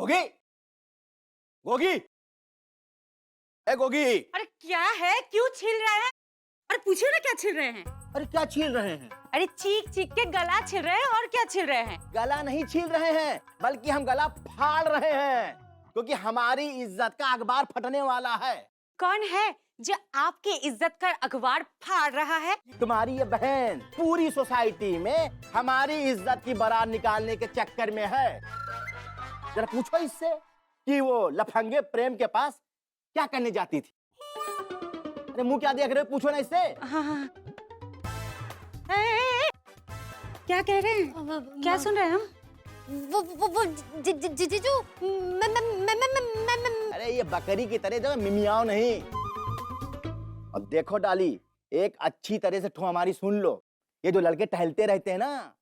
गोगी, गोगी, ए गोगी। अरे क्या है, क्यों छील रहे हैं? अरे पूछिए ना क्या छील रहे हैं? अरे क्या छील रहे हैं? अरे चीख चीख के गला छील रहे हैं, और क्या छील रहे हैं? गला नहीं छील रहे हैं, बल्कि हम गला फाड़ रहे हैं, क्योंकि हमारी इज्जत का अखबार फटने वाला है। कौन है जो आपकी इज्जत का अखबार फाड़ रहा है? तुम्हारी ये बहन पूरी सोसाइटी में हमारी इज्जत की बारात निकालने के चक्कर में है। जरा पूछो इससे कि वो लफंगे प्रेम के पास क्या करने जाती थी। अरे मुंह क्या देख रहे हो, पूछो ना इससे। हाँ। क्या कह रहे हैं? क्या सुन रहे हैं हम? वो जीजू अरे ये बकरी की तरह जो मिमियाओ नहीं। अब देखो डाली, एक अच्छी तरह से ठो हमारी सुन लो। ये जो लड़के टहलते रहते हैं ना,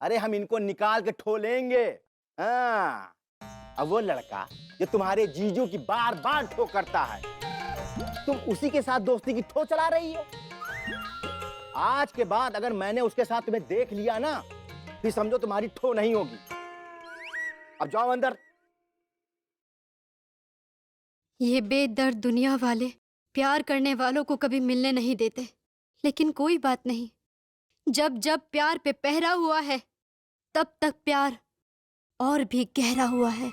अरे हम इनको निकाल के ठो लेंगे। हाँ, अब वो लड़का जो तुम्हारे जीजू की बार बार ठो करता है, तुम उसी के साथ दोस्ती की ठो चला रही हो। आज के बाद अगर मैंने उसके साथ तुम्हें देख लिया ना, फिर समझो तुम्हारी ठो नहीं होगी। अब जाओ अंदर। ये बेदर्द दुनिया वाले प्यार करने वालों को कभी मिलने नहीं देते, लेकिन कोई बात नहीं, जब जब प्यार पे पहरा हुआ है तब तक प्यार और भी गहरा हुआ है।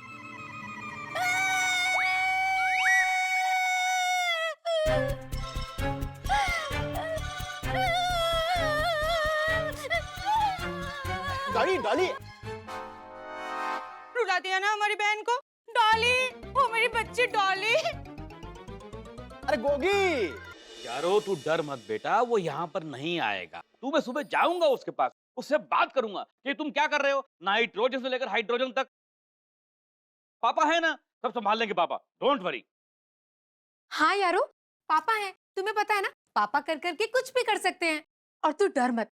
डॉली, डॉली, रुला दिया ना हमारी बहन को। डॉली, वो मेरी बच्ची डॉली। अरे गोगी। यारो तू डर मत बेटा, वो यहाँ पर नहीं आएगा। तू मैं सुबह जाऊंगा उसके पास, उससे बात करूंगा कि तुम क्या कर रहे हो, नाइट्रोजन से लेकर हाइड्रोजन तक। पापा है ना, सब संभाल लेंगे पापा, डोंट वरी। हाँ यारो, पापा हैं, तुम्हें पता है ना, पापा कर करके कुछ भी कर सकते हैं। और तू डर मत,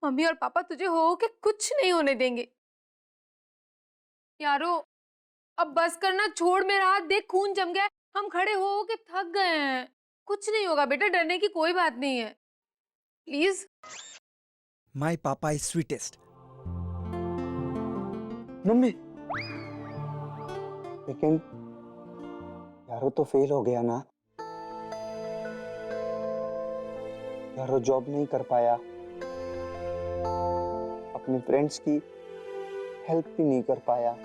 मम्मी और पापा तुझे हो के कुछ नहीं होने देंगे। यारो अब बस करना छोड़, मेरा हाथ देख खून जम गया है, हम खड़े हो के थक गए हैं। कुछ नहीं होगा बेटा, डरने की कोई बात नहीं है, प्लीज। माई पापा इज स्वीटेस्ट। मम्मी, लेकिन यारो तो फेल हो गया ना। यारो जॉब नहीं कर पाया, अपने फ्रेंड्स की हेल्प भी नहीं कर पाया।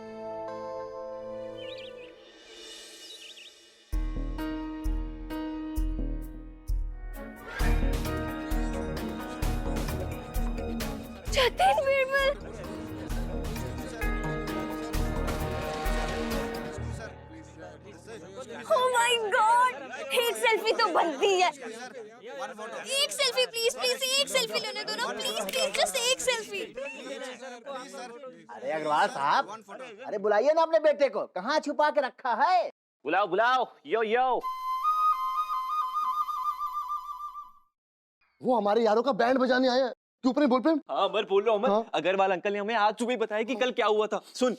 Oh my God! एक सेल्फी तो बनती है। एक सेल्फी प्लीज, प्लीज एक सेल्फी लेने दो ना, प्लीज प्लीज जस्ट एक सेल्फी। अरे अग्रवाल साहब, अरे बुलाइए ना अपने बेटे को, कहाँ छुपा के रखा है? बुलाओ बुलाओ, यो यो। वो हमारे यारों का बैंड बजाने आया है। तू ऊपर बोल पे। हाँ मैं बोल रहा हूँ। हाँ? अग्रवाल अंकल ने हमें आज सुबह बताया कि कल क्या हुआ था। सुन।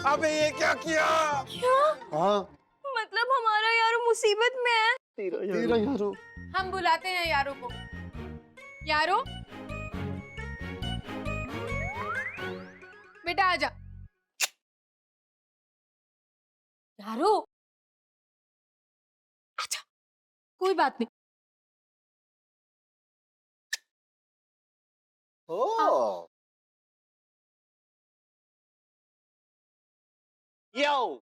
अबे ये क्या किया? क्या? हाँ, मतलब हमारा यार मुसीबत में है। तेरा यारो। हम बुलाते हैं यारो को। यारो बेटा आजा। यारो अच्छा, कोई बात नहीं। ओ, यो,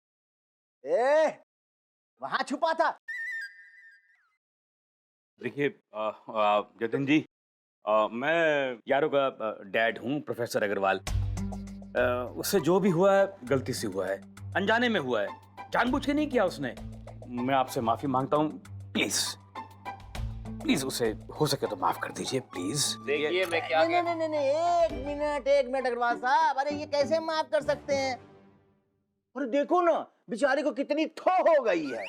वहां छुपा था। देखिए जतिन जी, मैं यारो का डैड हूँ, प्रोफेसर अग्रवाल। उससे जो भी हुआ है गलती से हुआ है, अनजाने में हुआ है, जानबूझ के नहीं किया उसने। मैं आपसे माफी मांगता हूँ, प्लीज प्लीज उसे हो सके तो माफ कर दीजिए प्लीज। देखिए मैं क्या नहीं नहीं नहीं नहीं, एक मिनट अग्रवाल साहब, अरे ये कैसे माफ कर सकते हैं? अरे देखो ना, बेचारे को कितनी ठो हो गई है।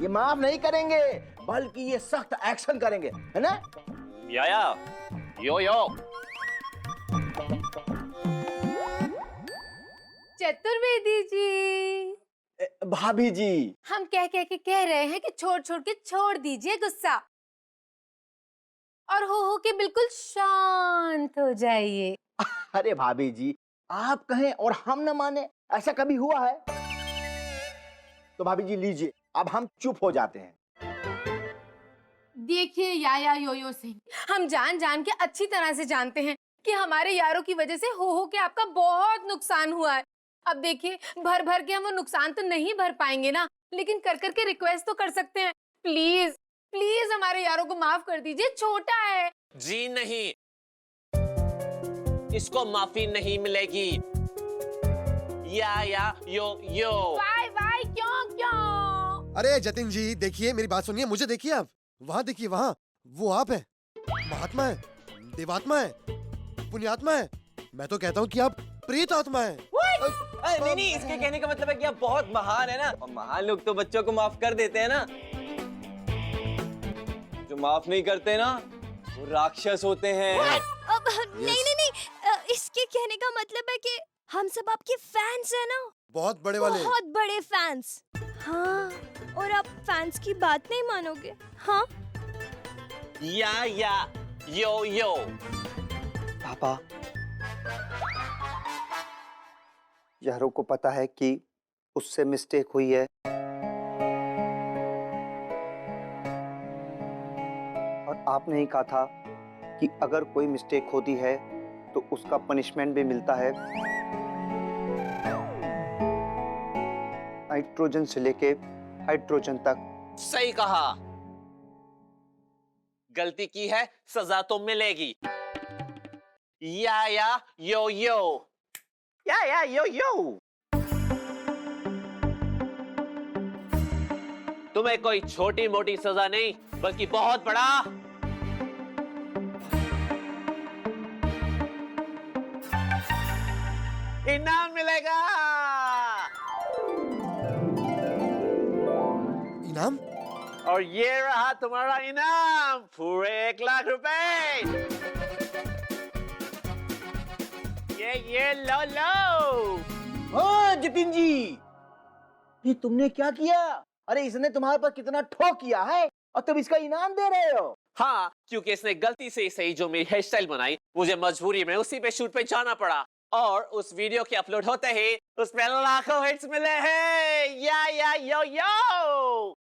ये माफ नहीं करेंगे, बल्कि ये सख्त एक्शन करेंगे, है ना? याया, यो यो। चतुर्वेदी जी, भाभी जी, हम कह कह के कह रहे हैं कि छोड़ छोड़ के छोड़ दीजिए गुस्सा। और हो के बिल्कुल शांत हो जाइए। अरे भाभी जी, आप कहें और हम न माने, ऐसा कभी हुआ है? तो भाभी जी लीजिए, अब हम चुप हो जाते हैं। देखिए याया योयो सिंह, हम जान जान के अच्छी तरह से जानते हैं कि हमारे यारों की वजह से हो के आपका बहुत नुकसान हुआ है। अब देखिए, भर भर के हम वो नुकसान तो नहीं भर पाएंगे ना, लेकिन कर कर के रिक्वेस्ट तो कर सकते हैं। प्लीज प्लीज हमारे यारों को माफ कर दीजिए, छोटा है। जी नहीं, इसको माफी नहीं मिलेगी। या यो यो। वाई वाई क्यों क्यों? अरे जतिन जी देखिए, मेरी बात सुनिए, मुझे देखिए आप। वहाँ देखिए, वहाँ वो आप है, महात्मा है, देवात्मा है, पुण्यात्मा है। मैं तो कहता हूँ कि आप प्रेत आत्मा है। नहीं नहीं, इसके कहने का मतलब है कि आप बहुत महान है ना, और महान लोग तो बच्चों को माफ कर देते हैं ना। जो माफ नहीं करते ना, वो राक्षस होते हैं। अब नहीं, इसके कहने का मतलब है कि हम सब आपके फैंस हैं ना, बहुत बड़े वाले। बहुत बड़े फैंस। हाँ, और आप फैंस की बात नहीं मानोगे। हाँ, या यो यो। पापा, यारों को पता है कि उससे मिस्टेक हुई है, और आपने ही कहा था कि अगर कोई मिस्टेक होती है तो उसका पनिशमेंट भी मिलता है। नाइट्रोजन से लेके हाइड्रोजन तक। सही कहा, गलती की है सजा तो मिलेगी। या यो यो। या यो यो। तुम्हें कोई छोटी मोटी सजा नहीं, बल्कि बहुत बड़ा इनाम मिलेगा। इनाम? और ये रहा तुम्हारा इनाम, पूरे 1,00,000 रुपए। ये लो। हाँ जतिन जी, ये तुमने क्या किया? अरे इसने तुम्हारे पर कितना ठोक किया है और तुम इसका इनाम दे रहे हो? हाँ, क्योंकि इसने गलती से सही जो मेरी हेयर स्टाइल बनाई, मुझे मजबूरी में उसी पे शूट पे जाना पड़ा, और उस वीडियो के अपलोड होते ही उसमें लाखों हिट्स मिले हैं। या यो।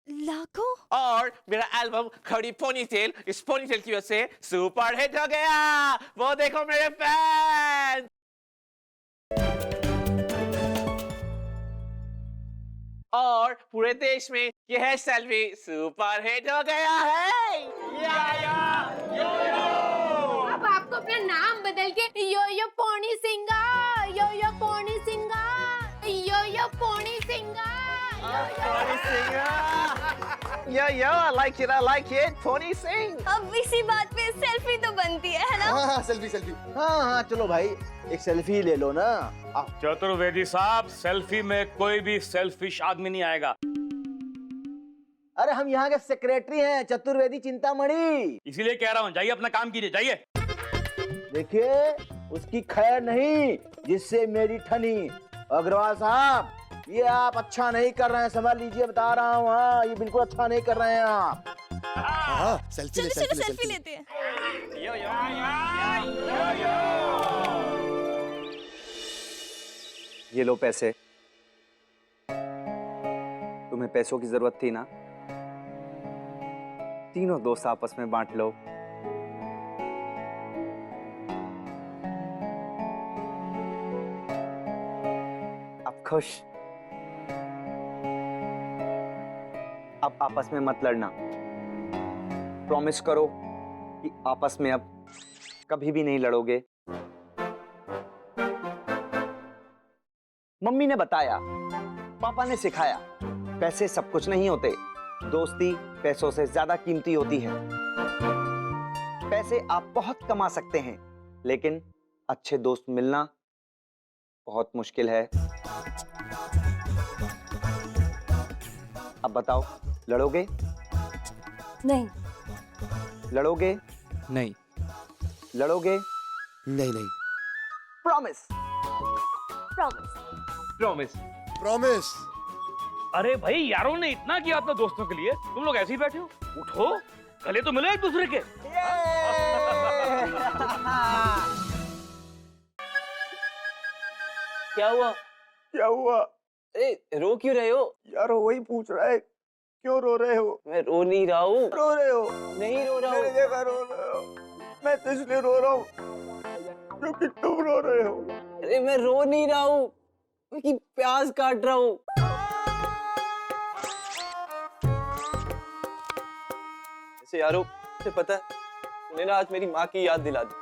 लाखों? और मेरा एल्बम खड़ी पोनीटेल, इस पोनीटेल की वजह से सुपर हिट हो गया। वो देखो मेरे फैन। और पूरे देश में ये हेयर स्टाइल भी सुपर हिट हो गया है। अब आपको अपना नाम बदल के यो पोनी सिंगा, यो पोनी सिंगा, यो पोनी सिंगा, I like it, Pony Sing. अब इसी बात पे सेल्फी तो बनती है ना? हाँ, सेल्फी। हाँ चलो भाई, एक सेल्फी ले लो ना। चतुर्वेदी साहब, सेल्फी में कोई भी सेल्फिश आदमी नहीं आएगा। अरे हम यहाँ के सेक्रेटरी हैं, चतुर्वेदी चिंतामणि। इसीलिए कह रहा हूँ, जाइए अपना काम कीजिए, जाइए। देखिए, उसकी खैर नहीं जिससे मेरी ठनी। अग्रवाल साहब, ये आप अच्छा नहीं कर रहे हैं, समझ लीजिए, बता रहा हूँ। हाँ, ये बिल्कुल अच्छा नहीं कर रहे हैं आप। हाँ, सेल्फी सेल्फी लेते हैं। ये लो पैसे। तुम्हें पैसों की जरूरत थी ना, तीनों दोस्त आपस में बांट लो। अब खुश? अब आपस में मत लड़ना। प्रॉमिस करो कि आपस में अब कभी भी नहीं लड़ोगे। मम्मी ने बताया, पापा ने सिखाया, पैसे सब कुछ नहीं होते। दोस्ती पैसों से ज्यादा कीमती होती है। पैसे आप बहुत कमा सकते हैं, लेकिन अच्छे दोस्त मिलना बहुत मुश्किल है। अब बताओ, लड़ोगे? नहीं। लड़ोगे? नहीं। लड़ोगे? नहीं। प्रॉमिस? प्रॉमिस। अरे भाई, यारों ने इतना किया अपने दोस्तों के लिए, तुम लोग ऐसे ही बैठे हो? उठो, गले तो मिलो एक दूसरे के। क्या हुआ? क्या हुआ? अरे रो क्यों रहे हो? यार वही पूछ रहा है, क्यों रो रहे हो? मैं रो नहीं रहा हूँ। रो रहे हो? नहीं रो रहा मेरी हूँ। जगह रो रहे हो। मैं तो इसलिए रो रहा हूँ क्योंकि तुम रो रहे हो। अरे मैं रो नहीं रहा हूँ, क्योंकि प्याज काट रहा हूँ। ऐसे यारो, तुझे पता है, तूने ना आज मेरी माँ की याद दिला दी।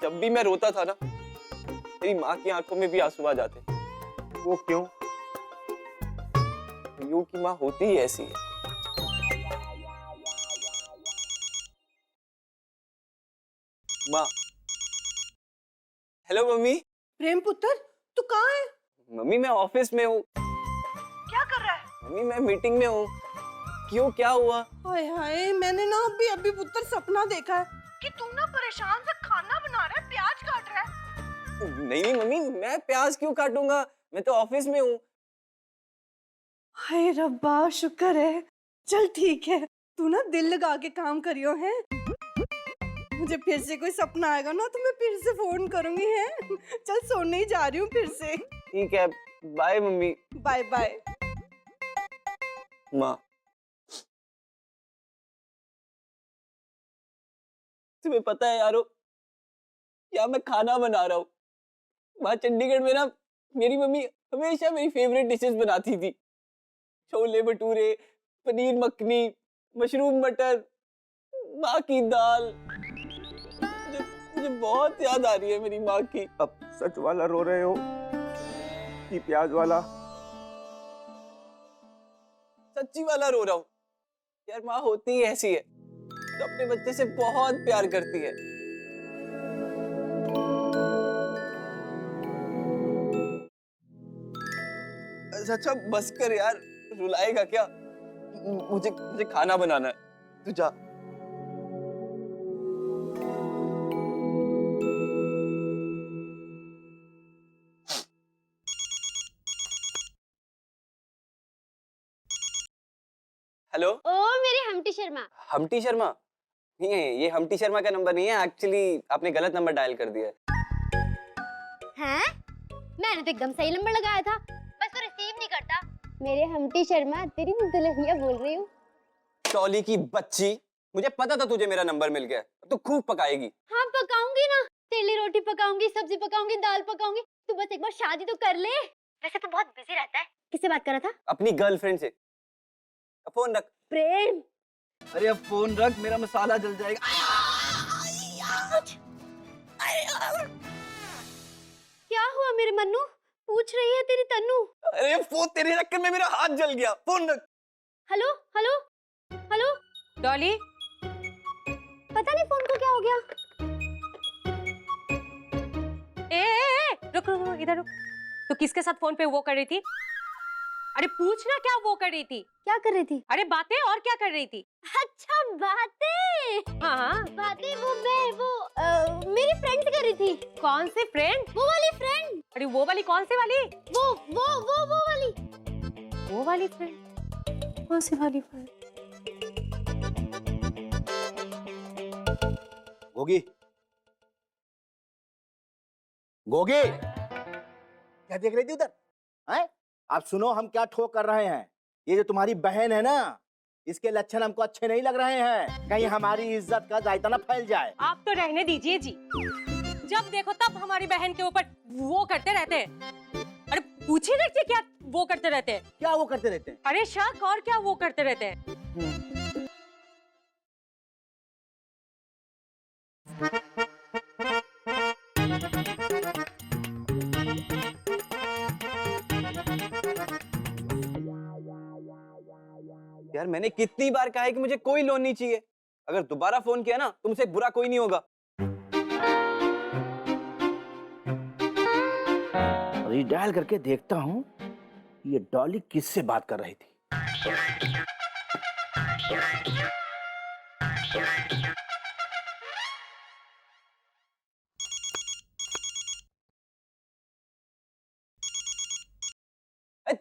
जब भी मैं रोता था ना, मेरी माँ की आंखों में भी आंसू आ जाते। वो क्यों? यूं की माँ होती ही ऐसी है। माँ। Hello mummy. प्रेम पुत्र, तू कहाँ है? मम्मी मैं ऑफिस में हूँ। क्या कर रहा है? मम्मी मैं मीटिंग में हूँ। क्यों, क्या हुआ? हाय हाय, मैंने ना अभी पुत्र सपना देखा है कि तू ना परेशान से खाना बना रहा है, प्याज काट रहा है। नहीं मम्मी, मैं प्याज क्यों काटूंगा? मैं तो ऑफिस में हूँ। हाय रब्बा, शुक्र है। चल ठीक है, तू ना दिल लगा के काम करियो है। मुझे फिर से कोई सपना आएगा ना तो मैं फिर से फोन करूंगी है। चल सोने ही जा रही हूँ फिर से। ठीक है, बाय मम्मी। Bye bye. माँ, तुम्हें पता है यारो, क्या मैं खाना बना रहा हूँ। वहां चंडीगढ़ में ना मेरी मम्मी हमेशा मेरी फेवरेट डिशेस बनाती थी। छोले भटूरे, पनीर मखनी, मशरूम मटर, माँ की दाल। मुझे बहुत याद आ रही है मेरी माँ की। अब सच वाला रो रहे हो कि प्याज वाला? सच्ची वाला रो रहा हूँ। यार माँ होती ही ऐसी है, तो अपने बच्चे से बहुत प्यार करती है। अच्छा बस कर यार, रुलाएगा क्या? मुझे खाना बनाना है, तू जा। हेलो। ओ मेरे हमटी शर्मा। हमटी शर्मा? नहीं है, ये हमटी शर्मा का नंबर नहीं है। एक्चुअली आपने गलत नंबर डायल कर दिया है। हैं? मैंने तो एकदम सही नंबर लगाया था, बस वो रिसीव नहीं करता। मेरे हमटी शर्मा, तेरी दुल्हनिया बोल रही हूँ। टॉली की बच्ची, मुझे पता था तुझे मेरा नंबर मिल गया। अब तो खूब पकाएगी। हाँ पकाऊंगी ना, तेरे लिए रोटी पकाऊंगी, सब्जी पकाऊंगी, दाल पकाऊंगी। तू बस एक बार शादी तो कर ले। वैसे तो बहुत बिजी रहता है। किससे बात कर रहा था? अपनी गर्लफ्रेंड से। फोन रख। प्रेम। अरे अब फोन रख, मेरा मसाला जल जाएगा। क्या हुआ मेरे मन्नू? पूछ रही है तेरी तन्नू। अरे फोन तेरे चक्कर में मेरा हाथ जल गया। फोन रख। Hello hello hello. डॉली, पता नहीं फोन को क्या हो गया। रुक रुक रुक, इधर रुक। तो किसके साथ फोन पे वो कर रही थी? अरे पूछना क्या वो कर रही थी? क्या कर रही थी? अरे बातें, और क्या कर रही थी? अच्छा बातें। हाँ बातें वो मेरी फ्रेंड से कर रही थी। कौन से फ्रेंड? वो वाली फ्रेंड। अरे वो वाली कौन सी वाली? वो वाली। वो वाली फ्रेंड? कौन सी वाली फ्रेंड? गोगी, गोगी, क्या देख रही थी उधर? हैं? आप सुनो, हम क्या ठोक कर रहे हैं। ये जो तुम्हारी बहन है ना, इसके लक्षण हमको अच्छे नहीं लग रहे हैं। कहीं हमारी इज्जत का जायता ना फैल जाए। आप तो रहने दीजिए जी। जब देखो तब हमारी बहन के ऊपर वो करते रहते हैं। अरे पूछिए देखिए क्या वो करते रहते हैं। क्या वो करते रहते हैं? अरे शक, और क्या वो करते रहते हैं। यार मैंने कितनी बार कहा है कि मुझे कोई लोन नहीं चाहिए। अगर दोबारा फोन किया ना, तुमसे बुरा कोई नहीं होगा। रीडायल करके देखता हूँ ये डॉली किससे बात कर रही थी।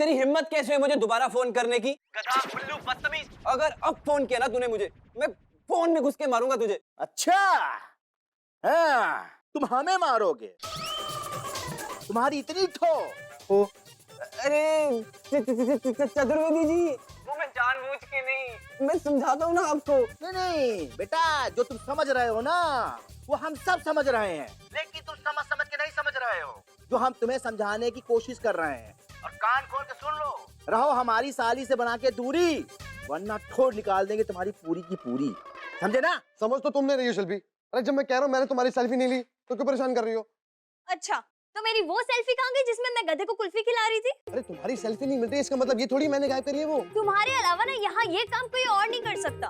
तेरी हिम्मत कैसे हुई मुझे दोबारा फोन करने की? गधा, उल्लू, बदतमीज। अगर अब फोन किया ना तूने मुझे, मैं फोन में घुस के मारूंगा तुझे। अच्छा, हाँ, तुम हमें मारोगे? तुम्हारी इतनी ठो? अरे चतुर्वेदी जी, वो मैं जानबूझ के नहीं, मैं समझाता हूँ ना आपको। नहीं बेटा, जो तुम समझ रहे हो ना वो हम सब समझ रहे हैं, लेकिन तुम समझ के नहीं समझ रहे हो जो हम तुम्हें समझाने की कोशिश कर रहे हैं। और कान खोल के सुन लो, रहो हमारी साली से बना के दूरी, वरना ठोड़ निकाल देंगे तुम्हारी पूरी की पूरी, समझे ना? समझ तो तुम नहीं रही हो शिल्पी। अरे जब मैं कह रहा हूँ मैंने तुम्हारी सेल्फी नहीं ली तो क्यों परेशान कर रही हो? अच्छा, तो मेरी वो सेल्फी कहाँ गई जिसमें मैं गधे को कुल्फी खिला रही थी? अरे तुम्हारी सेल्फी नहीं मिल रही इसका मतलब ये थोड़ी मैंने गायब करी है वो। तुम्हारे अलावा ना यहाँ ये काम कोई और नहीं कर सकता।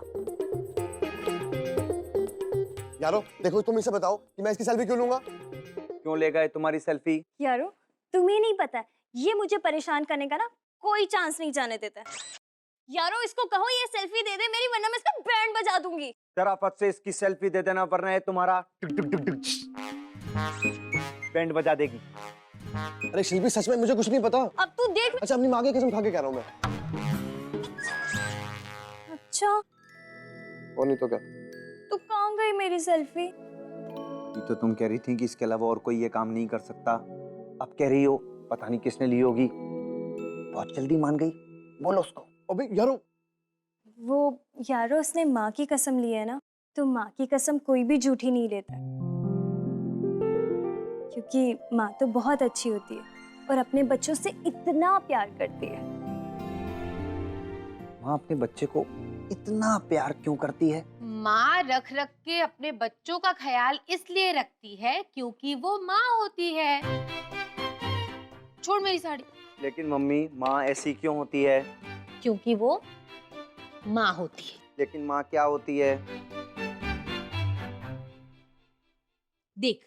यारो देखो, तुम इसे बताओ कि मैं इसकी सेल्फी क्यों लूंगा? क्यों ले गए तुम्हारी सेल्फी? यारो, तुम्हें नहीं पता, ये मुझे परेशान करने का ना कोई चांस नहीं जाने देता। यारो, इसको कहो ये सेल्फी दे दे मेरी, वरना मैं इसका बैंड बजा दूंगी। शराफत से इसकी सेल्फी दे देना, वरना ये तुम्हारा बैंड बजा देगी। अरे शिल्पी सच में मुझे कुछ नहीं पता। अब तू देख। अच्छा, अपनी माँ की कसम खा के कह रहा हूँ मैं। अच्छा, और नहीं तो क्या? तो कहाँ गई मेरी सेल्फी? ये तो तुम कह रही थी कि इसके अलावा और कोई ये काम नहीं कर सकता, अब कह रही हो पता नहीं किसने ली होगी। बहुत जल्दी मान गई, बोलो उसको। अबे यारो, वो यारो, उसने माँ की कसम ली है ना, तो माँ की कसम कोई भी झूठी नहीं लेता, क्योंकि माँ तो बहुत अच्छी होती है और अपने बच्चों से इतना प्यार करती है। माँ अपने बच्चे को इतना प्यार क्यों करती है? माँ रख रख के अपने बच्चों का ख्याल इसलिए रखती है क्योंकि वो माँ होती है। छोड़ मेरी साड़ी। लेकिन मम्मी, माँ ऐसी क्यों होती है? क्योंकि वो माँ होती है। लेकिन माँ क्या होती है? देख,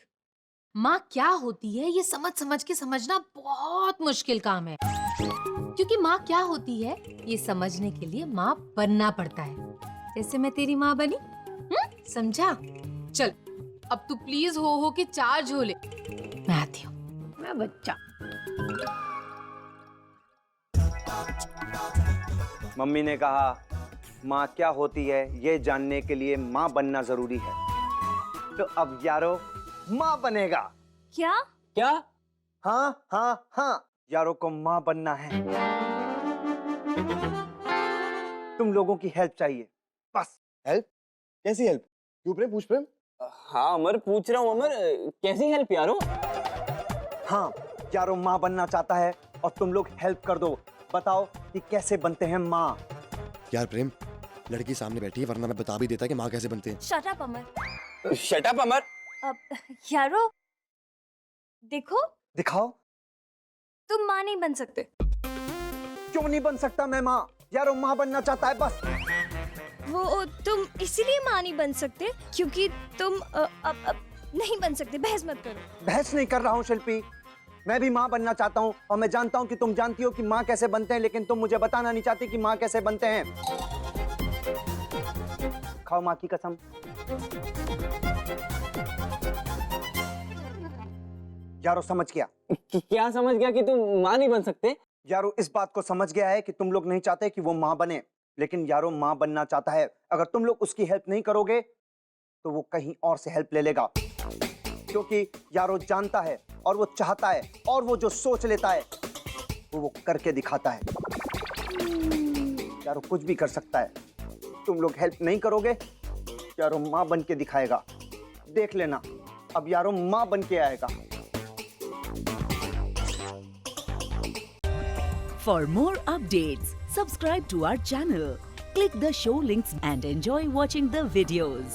माँ क्या होती है ये समझ समझ के समझना बहुत मुश्किल काम है, क्योंकि माँ क्या होती है ये समझने के लिए माँ बनना पड़ता है। जैसे मैं तेरी माँ बनी, समझा? चल, अब तू प्लीज हो के चार्ज हो ले, मैं आती हूँ। मैं बच्चा। मम्मी ने कहा माँ क्या होती है ये जानने के लिए माँ बनना जरूरी है, तो अब यारो माँ बनेगा। क्या? क्या? हाँ हाँ हाँ, यारो को माँ बनना है। तुम लोगों की हेल्प चाहिए बस। हेल्प? कैसी हेल्प? क्यों प्रेम? पूछ प्रेम। हाँ अमर, पूछ रहा हूँ अमर, कैसी हेल्प यारो? हाँ, यारो माँ बनना चाहता है और तुम लोग हेल्प कर दो। बताओ कि कैसे बनते हैं माँ। यार प्रेम, लड़की सामने बैठी है, वरना मैं बता भी देता कि माँ कैसे बनते हैं। शट अप अमर। शट अप अमर। अब यारो देखो, दिखाओ। तुम माँ नहीं बन सकते। क्यों नहीं बन सकता मैं माँ? यारो माँ बनना चाहता है बस। वो तुम इसीलिए माँ नहीं बन सकते क्योंकि तुम अब नहीं बन सकते। बहस मत करो। बहस नहीं कर रहा हूँ शिल्पी, मैं भी माँ बनना चाहता हूँ और मैं जानता हूँ कि तुम जानती हो कि माँ कैसे बनते हैं, लेकिन तुम मुझे बताना नहीं चाहती कि माँ कैसे बनते हैं। खाओ माँ की कसम। यारो समझ गया? क्या समझ गया कि तुम माँ नहीं बन सकते? यारो इस बात को समझ गया है कि तुम लोग नहीं चाहते कि वो माँ बने, लेकिन यारो माँ बनना चाहता है। अगर तुम लोग उसकी हेल्प नहीं करोगे तो वो कहीं और से हेल्प ले लेगा, क्योंकि यारो जानता है और वो चाहता है और वो जो सोच लेता है वो करके दिखाता है। यारो कुछ भी कर सकता है। तुम लोग हेल्प नहीं करोगे, यारो माँ बन के दिखाएगा। देख लेना, अब यारो माँ बन के आएगा। For more updates, subscribe to our channel, click the show links and enjoy watching the videos.